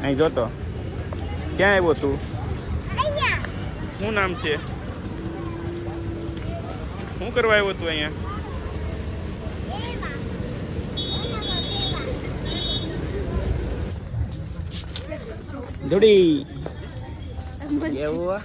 અહીં જોતો ક્યાં આવ્યો તું? શું નામ છે? શું કરવા આવ્યો તું અહીંયા? દોડી એવું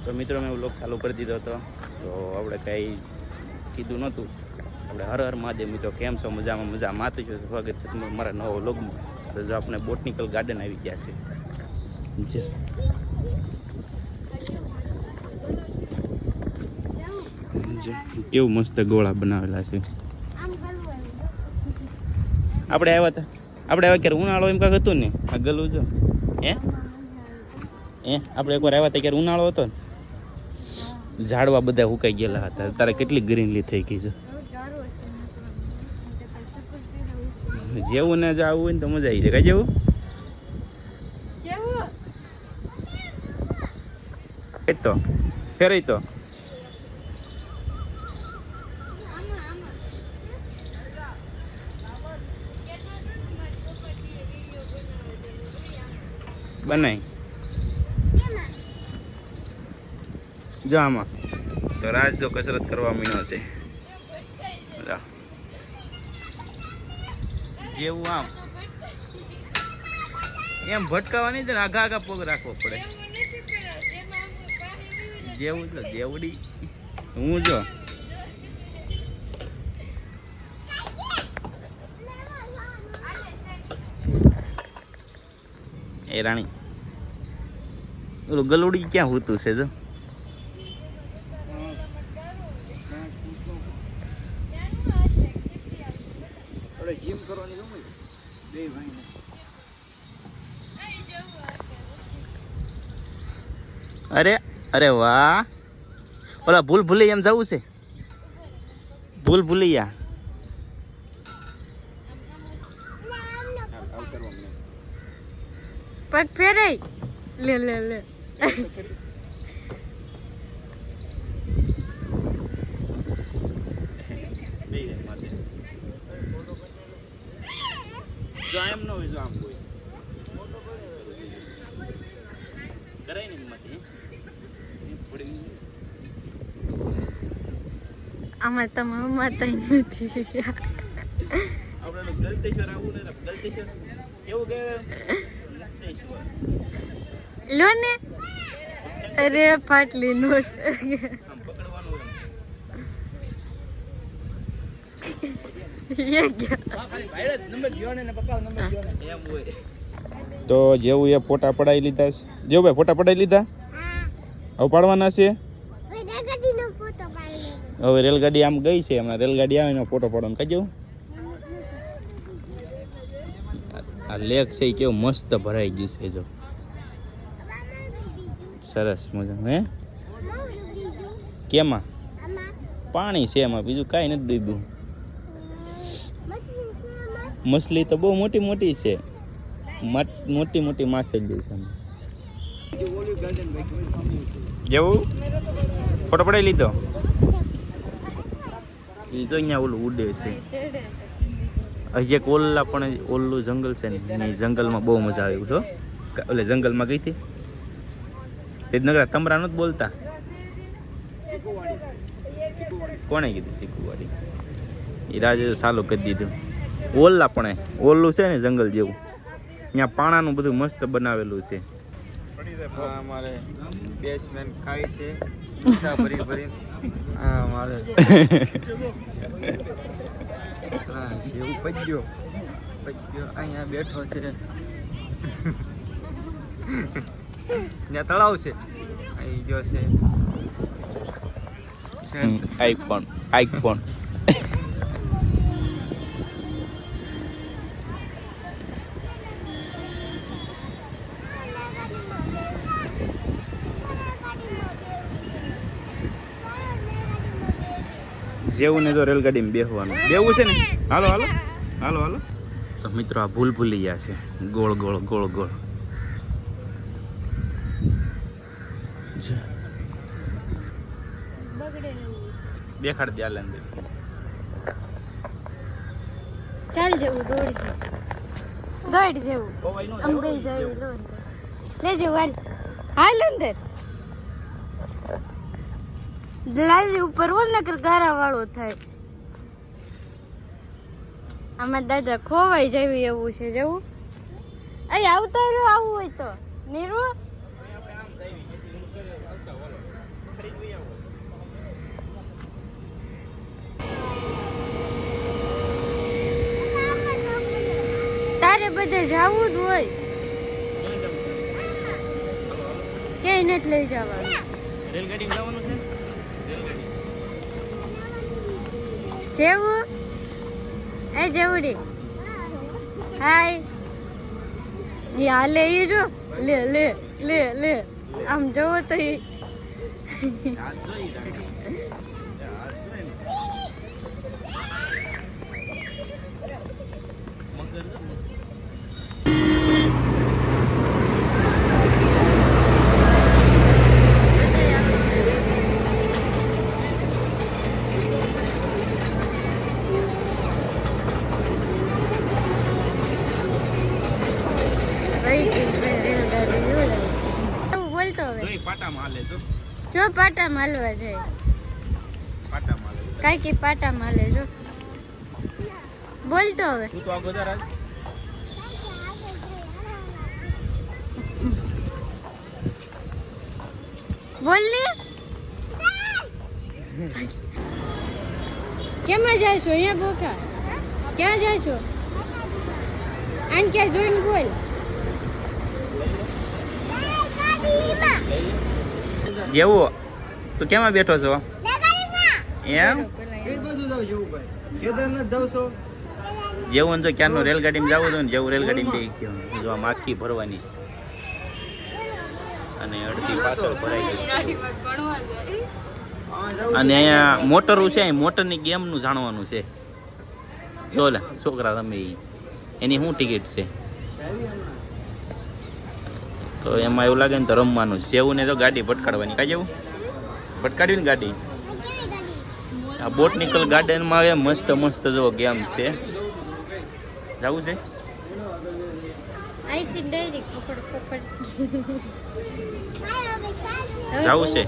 તો મિત્રો મેં વ્લોગ ચાલુ કરી દીધો હતો. તો આપણે કંઈ કીધું નહોતું. આપણે હર હર મહાદેવ મિત્રો, કેમ છો? મજામાં મજામાં આતું છે. સ્વાગત છે તમારું મારા નવા વ્લોગમાં. તો જો આપણે બોટનિકલ ગાર્ડન આવી ગયા છે. કેવું મસ્ત ગોળા બનાવેલા છે. આપણે આવ્યા ક્યારે ઉનાળો એમ કાંક હતું ને આ ગલું જો આપણે એકવાર આવ્યા હતા ક્યારે ઉનાળો હતો ને, ઝાડવા બધા હુકાઈ ગયેલા હતા. તારે કેટલી ગ્રીનલી થઈ ગઈ છે. જેવું ને જવું હોય ને તો મજા આવી જાય. કઈ જેવું તો ફેરાય તો બનાય જો આમાં. તો રાજ જો કસરત કરવા મીનો છે. જેવું આમ એમ ભટકાવાની છે ને, આગા આગા પગ રાખવો પડે. જેવું એટલે જેવડી હું જો એ રાણી ઓલું ગલુડી ક્યાં હોતું છે? જો જીમ કરવાની બે ભાઈ. અરે અરે વાહ, ઓલા ભૂલ ભૂલૈયા એમ જવું છે? ભૂલ ભૂલૈયા પગ ફેરાય. લે લે લે જો એમ ન હોય, જો આમ કોઈ કરાય ને એમાંથી આમાં તમામાં તઈ નથી. આપણે ગલતેશ્વર આવું ને, ગલતેશ્વર કેવું કે લો ને. અરે ફાટલી નોટ. તો જેવું એ ફોટા પડાવી લીધા છે. જેવું ભાઈ ફોટા પડાવી લીધા, હવે પાડવાના છે. હવે રેલગાડી આમ ગઈ છે, હમણાં રેલગાડી આવે ને ફોટો પાડવાનો કહી જવું. આ લેક છે એ કેવું મસ્ત ભરાઈ ગયું છે. જો સરસ મજા. હે કેમાં પાણી છે એમાં, બીજું કાંઈ નથી ડૂબ્યું. મછલી તો બહુ મોટી મોટી છે, મોટી મોટી માછલી છે. જેવું ફોટો પડાવી લીધો. એ તો અહીંયા ઓલું ઉડે છે. હજી એક ઓલ્લા પણ ઓલું જંગલ છે ને, એ જંગલમાં બહુ મજા આવી. છો ઓલે જંગલમાં ગઈ હતી તે નગરા તમરા નથી બોલતા. કોણે કીધું શીખવાડી? એ રાજે ચાલુ કરી દીધું. ઓલ્લા પણ ઓલું છે ને જંગલ જેવું, ત્યાં પાણાનું બધું મસ્ત બનાવેલું છે. અમારે બેસમેન ખાય છે ભરી ભરી. મારે એવું પજ્યો અહીંયા બેઠો છે. ત્યાં તળાવ છે, અહીં જો છે આઈફોન. જેવું ને તો રેલગાડીમાં બેસવાનું. બેવું છે ને? હાલો હાલો હાલો હાલો. તો મિત્રો આ ભૂલ ભૂલી ગયા છે ગોળ ગોળ ગોળ ગોળ દેખાડ દે આલંદ ચાલ જેવું દોડ છે દોડ જેવું અંબે જેવી લોન લે જેવું હાલ અંદર જલાલી ઉપર ઓલ નકર ગારા વાળો થાય છે આમાં દાદા ખોવાઈ જેવી એવું છે જેવું અહીં આવતા રહ્યો આવું હોય તો નીરુ તારે બધે જાવું જ હોય ક્યાંય નથી લઈ જવાનું રેલગાડીમાં જવાનું છે જેવું એ જેવું રે હાય એ હાલે ઈ જો લે લે લે લે આમ જોવો તો ઈ બોલતો હવે જોઈ પાટામાં હાલે જો પાટા માલવા જાય પાટામાં હાલે કાઈ કી પાટા માલે જો બોલતો હવે તું તો આ બધા રાજ બોલ ને કેમાં જાય છો અહીંયા બોખા ક્યાં જાય છો આન ક્યાં જોઈને બોલ જેવું તું કેમાં બેઠો છો એમ કઈ બાજુ જાવ જેવું ભાઈ કેદારનાથ જાવ છો જેવું જો ક્યારનું રેલગાડીમાં જવું હતું ને જેવું રેલગાડીમાં બેસી ગયો જો આમ આખી ભરવાની છે અને અડધી પાછળ ભરાઈ ગઈ અને અહીંયા મોટરું છે મોટરની ગેમનું જાણવાનું છે જો લે છોકરા રમે ઈ. એની શું ટિકિટ છે તો એમાં એવું લાગે ને તો રમવાનું છે જેવું ને તો ગાડી ભટકાડવાની કાંઈ જેવું ભટકાડવી ને ગાડી આ બોટનિકલ ગાર્ડનમાં આવે મસ્ત મસ્ત જો ગેમ છે જવું છે અહીંથી ડાયરેક્ટ પકડ પકડ જાવું છે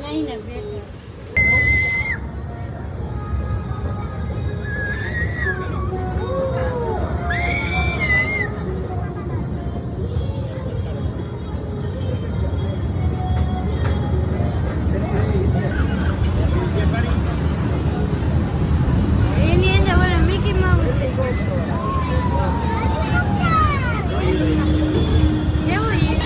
એની અંદર ઓલા મિકી માઉસ છે જેવું ઈ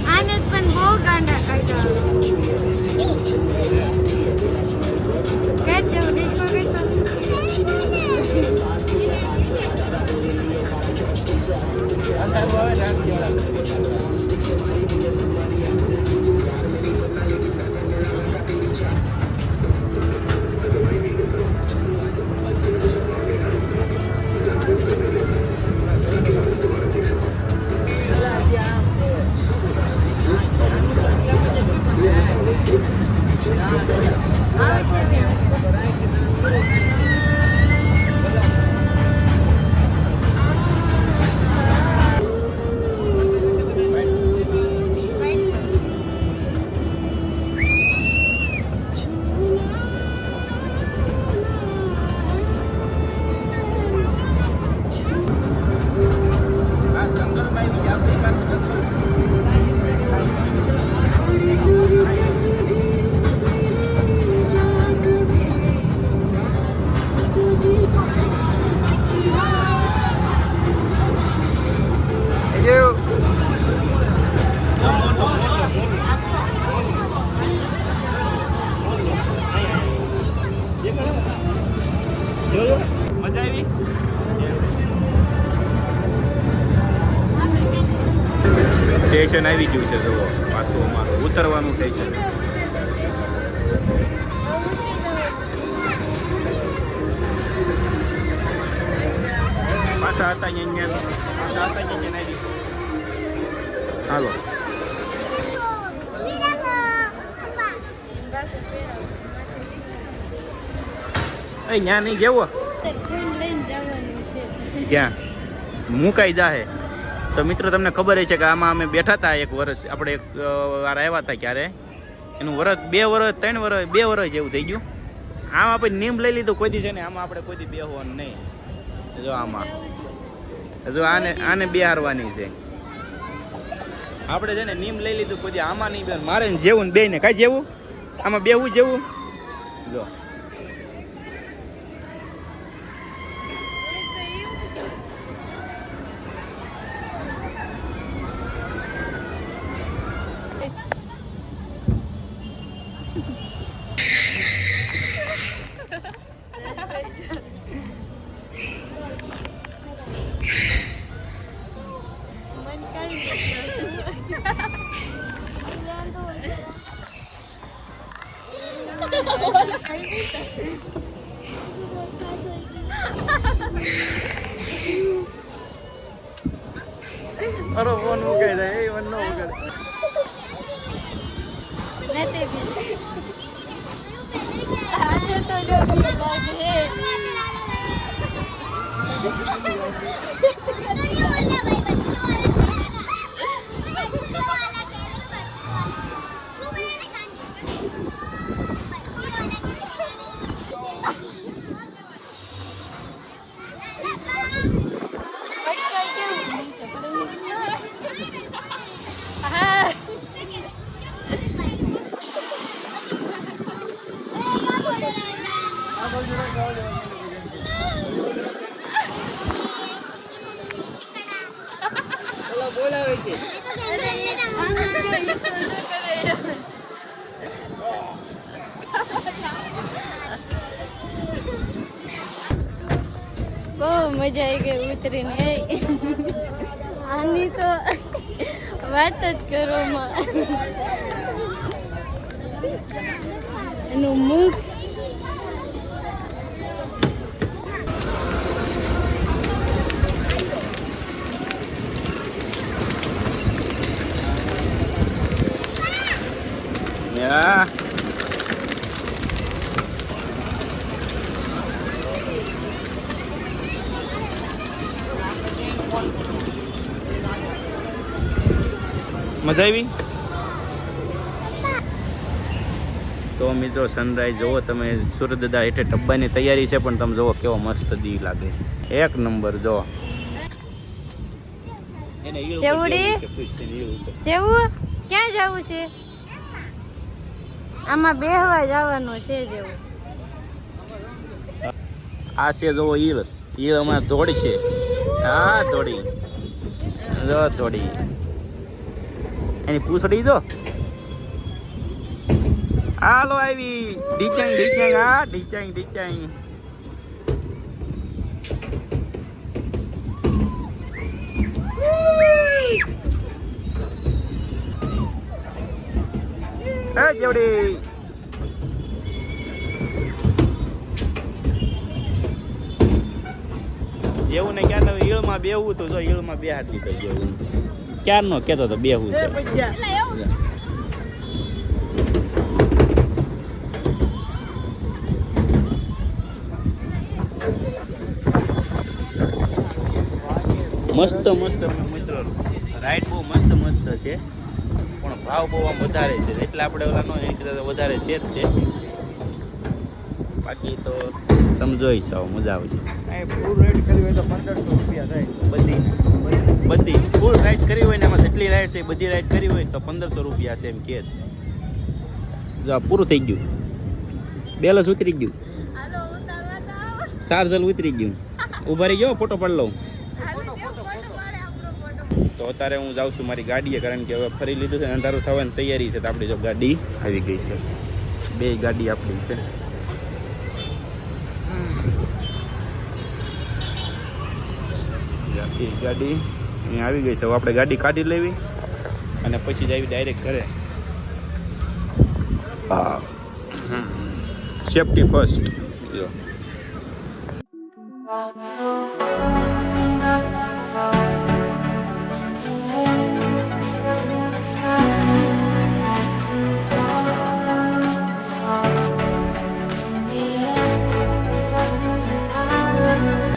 આને પણ બહુ ગાંડા કાઢ્યા કે જેવું ડિસ્કો કરતો આવશે આવી ગયું છે જુઓ પાછું અમારું ઉતરવાનું થાય છે પાછા હતા અહીંયા હાલો એ ન્યા નહીં જેવો ક્યાં મુકાઈ જાહે તો મિત્રો તમને ખબર છે કે આમાં અમે બેઠા હતા એક વર્ષ આપણે એક વાર આવ્યા હતા ક્યારે એનું વર્ષ 2 વર્ષ 3 વર્ષ 2 વર્ષ જેવું થઈ ગયું આમ આપણે નીમ લઈ લીધું કોઈ દી છે ને આમાં આપણે કોઈ દી બેહવાનું નહીં જો આમાં જો આને બેહારવાની છે આપણે છે ને નીમ લઈ લીધું કોઈ દી આમાં નહીં બેન મારે ને જેવું ને બે ને કાંઈ જેવું આમાં બેવું જેવું જો અરે ફોન મુકાઈ જાય એ વન નો મુકાય નથી બી આજે તો જો બી બાગ હે બોલાવે છે બહુ મજા આવી ગઈ ઉતરીને આની તો વાત જ કરો માં એનું મુખ Yeah. મજા આવી તો મિત્રો સનરાઈઝ જોવો તમે સુરત દાદા હેઠે ડબ્બાની તૈયારી છે પણ તમે જોવો કેવો મસ્ત દી લાગે એક નંબર જો ચેવડી જેવું ક્યાં જવું છે આમાં બેહવા જવાનું છે જેવું આ છે જોવો ઈળ હમણાં દોડી છે હા દોડી જો દોડી એની પૂછડી જો હાલો આવી ડીચાંગ ડીચાંગ હા ડીચાંગ ડીચાંગ હે જેવડી જેવું ને ક્યાં ઈળમાં બેવું તો જો ઈળમાં બે હાથ લીધો જેવું ક્યારનો કહેતો તો બેહું છે મસ્ત મસ્ત મિત્રો રાઈડ બહુ મસ્ત મસ્ત છે પણ ભાવ બહુ આમ વધારે છે એટલે આપણે ઓલા નો વધારે છે જ છે બાકી તો તમે જોઈ છો મજા આવે છે ફૂલ રેડ કરી હોય તો 1500 રૂપિયા થાય બધી ફૂલ રાઈડ કરી હોય ને એમાં જેટલી રાઈડ છે બધી રાઈડ કરી હોય તો 1500 રૂપિયા છે એમ કે છે જો આ પૂરું થઈ ગયું બેલેન્સ ઉતરી ગયું ચાર્જર ઉતરી ગયું ઉભા રહી ગયો ફોટો પાડી લઉં તો અત્યારે હું જાઉં છું મારી ગાડીએ કારણ કે હવે ફરી લીધું છે અંધારું થવાની તૈયારી છે તો આપણી જો ગાડી આવી ગઈ છે બે ગાડી આપણી છે ગાડી અહીંયા આવી ગઈ છે હવે આપણે ગાડી કાઢી લેવી અને પછી જ આવી ડાયરેક્ટ ઘરે. Safety first.